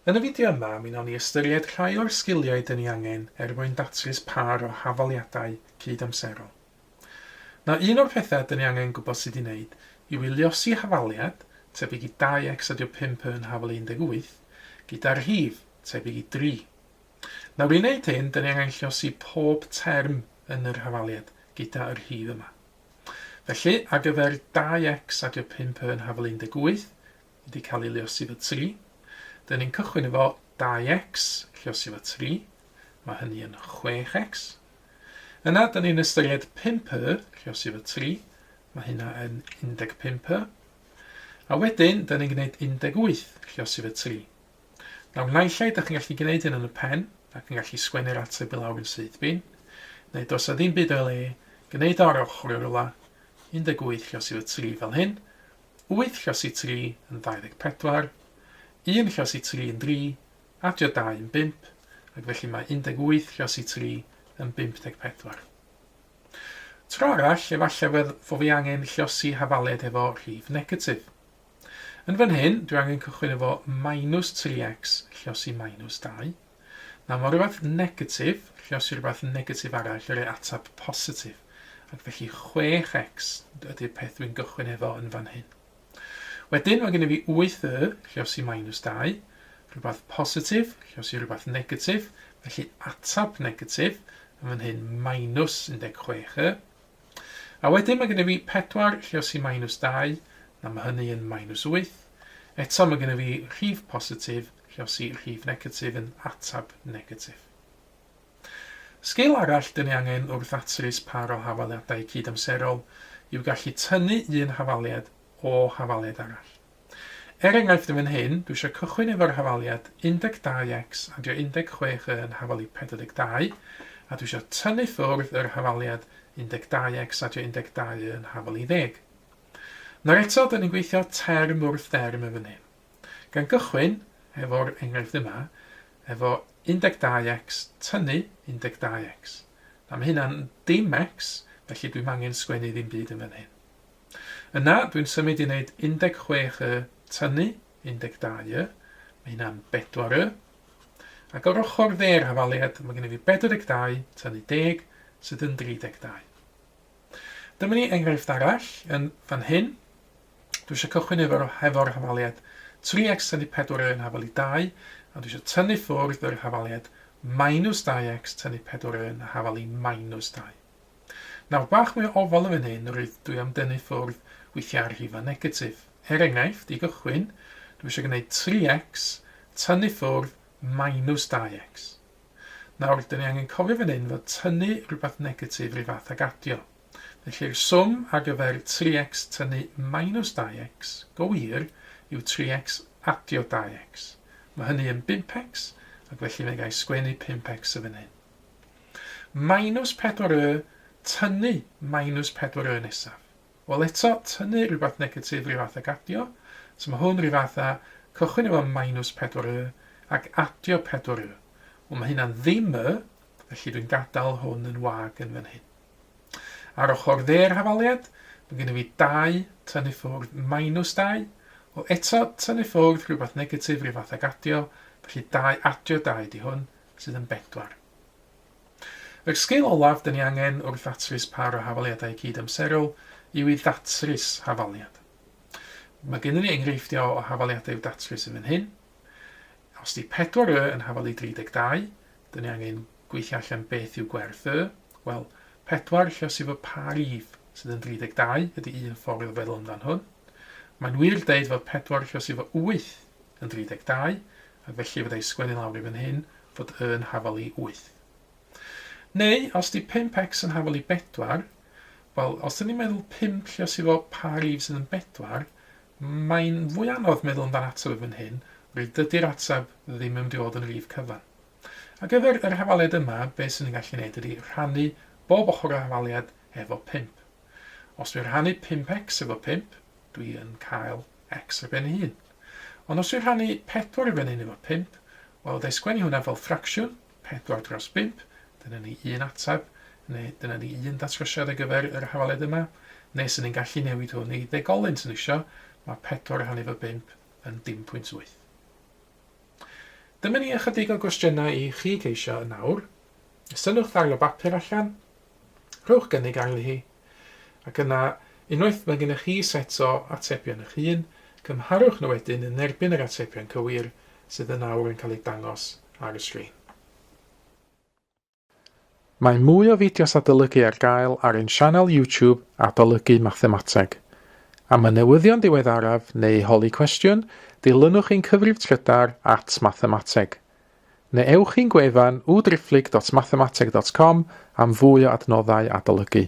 Yn y fideo yma, mi wnawn ni ystyried rhai o'r sgiliau dyn ni angen mwyn datrys par o hafaliadau cyd-amserol. Un o'r pethau dyn ni angen gwybod sydd wedi wneud yw i luosi hafaliad, tebyg i 2x adio 5 yn hafal 18, gyda'r rhif, tebyg i 3. I wneud hyn, dyn ni angen lluosi pob term yn yr hafaliad gyda yr rhif yma. Felly, ar gyfer 2x adio 5 yn hafal 18 wedi cael ei luosi fo 3, dyn ni'n cychwyn efo 2x lluosi fo 3, mae hynny yn 6x. Yna, dyn ni'n ystyried 5 lluosi fo 3, mae hynna yn 15. A wedyn, dyn ni'n gwneud 18 lluosi fo 3. Naill ai, ydych chi'n gallu gwneud hyn yn y pen, ac yn gallu sgwennu'r ateb i lawr yn syth bin, neu dos a ddim byd o le, gwneud o'r ochr o'r ola, 18 lluosi fo 3 fel hyn, 8 lluosi 3 yn 24, 1 lluosi 3 yn 3, adio 2 yn 5, ac felly mae 18 lluosi 3 yn 54. Tro arall, efallai fod fi angen lluosi hafaliad efo rhif negatif. Yn fan hyn, dwi angen cychwyn efo minus 3x lluosi minus 2. Mae rhywbeth negatif, lluosi rhywbeth negatif arall yr atab positif. Ac felly 6x ydy'r peth dwi'n gychwyn efo yn fan hyn. Wedyn mae gen i fi 8y lluosi minus 2, rhywbeth positif, lluosi rhywbeth negatif, felly atab negatif, yn fan hyn minus 16y. A wedyn mae gen i fi 4 lluosi minus 2, na mae hynny yn minus 8. Eto mae gen i fi rhif positif, lluosi rhif negatif yn atab negatif. Sgil arall dyn ni angen wrth datrys par o hafaliadau cyd-amserol yw gallu tynnu un hafaliad o hafaliad arall. Enghraifft yn fan hyn, dwi eisiau cychwyn efo'r hafaliad 12x adio 16 yn hafal i 42, a dwi eisiau tynnu ffwrdd yr hafaliad 12x adio 12 yn hafal i 10. Eto, dyn ni'n gweithio term wrth derm yn fan hyn. Gan gychwyn, efo'r enghraifft yma, efo 12x tynnu 12x. Mae hynna'n dim x, felly dwi'n angen sgwennu ddim byd yn fan hyn. Yna, dwi'n symud i wneud 16y tynnu 12y, mae hynna'n 4y. Ac o'r ochr dde'r hafaliad, mae gen i fi 42 tynnu 10, sydd yn 32. Dyma ni enghraifft arall yn fan hyn. Dwi eisiau cychwyn efo'r hafaliad 3x tynnu 4y yn hafal i 2, a dwi eisiau tynnu ffwrdd yr hafaliad minus 2x tynnu 4y yn hafal i minus 2. Bach mwy o ofal yn fan hyn, roedd dwi am dynnu ffwrdd weithiau rhifa negatif. Enghraifft, i gychwyn, dwi eisiau gwneud 3x tynnu ffwrdd minus 2x. Dyn ni angen cofio fan hyn fod tynnu rhywbeth negatif rhyw fath ag adio. Felly'r swm ar gyfer 3x tynnu minus 2x, go wir, yw 3x adio 2x. Mae hynny yn 5x, ac felly mae gael sgwennu 5x y fan hyn. Minus 4y tynnu minus 4y nesaf. Wel eto, tynnu rhywbeth negatif rhyw fath ag adio, so mae hwn rhyw fath a cychwyn efo minus 4y ac adio 4y. Wel mae hynna'n ddim y, felly dwi'n gadael hwn yn wag yn fan hyn. Ar ochr dde'r hafaliad, mae gen i fi 2 tynnu ffwrdd minus 2, o eto tynnu ffwrdd rhywbeth negatif rhyw fath ag adio, felly 2 adio 2 di hwn, sydd yn 4. Yr sgil olaf dyn ni angen wrth ddatrys par o hafaliadau cyd-amserol yw i ddatrys hafaliad. Mae gen i enghreifftiau o hafaliadau datrys yn fan hyn. Os di 4y yn hafal i 32, dyn ni angen gweithio allan beth yw gwerth y. Wel, 4 lluosi fo pa rhif sydd yn 32 ydy un ffordd o feddwl amdan hwn. Mae'n wir deud fod 4 lluosi fo 8 yn 32, a felly fod ei sgwennu lawr i fan hyn fod yn hafal i 8. Neu, os di 5x yn hafal i 4, wel, os dyn ni'n meddwl 5 lluosi fo pa rhif sydd yn 4, mae'n fwy anodd meddwl amdan ateb y fan hyn, rwy'n dydy'r ateb ddim yn dod yn rhif cyfan. Ar gyfer yr hafaliad yma, beth sy'n ni'n gallu gwneud ydy rhannu bob ochr o hafaliad efo 5. Os dwi'n rhannu 5x efo 5, dwi'n cael x ar ben ei hun. Ond os dwi'n rhannu 4 ar ben ei hun efo 5, wel, dau sgwennu hwnna fel ffracsiwn, 4 dros 5, dyna ni un ateb, neu dyna ni un datrysiad ar gyfer yr hafaliad yma, neu sy'n ni'n gallu newid hwn i ddegolyn sy'n isio, mae 4 rhannu efo 5 yn 0.8. Dyma ni ychydig o gwestiynau I chi geisio yn nawr. Ystynwch ddarn o bapur allan, rhowch gynnig arni hi, ac yna unwaith mae gennych chi set o atebion eich hun, cymharwch nhw wedyn yn erbyn yr atebion cywir sydd yn nawr yn cael ei dangos ar y sgrin. Mae mwy o fideos adolygu ar gael ar ein sianel YouTube Adolygu Mathemateg. Am y newyddion diweddaraf neu holi cwestiwn, dilynwch ein cyfrif trydar @mathemateg. Neu ewch i'n gwefan www.mathemateg.com am fwy o adnoddau adolygu.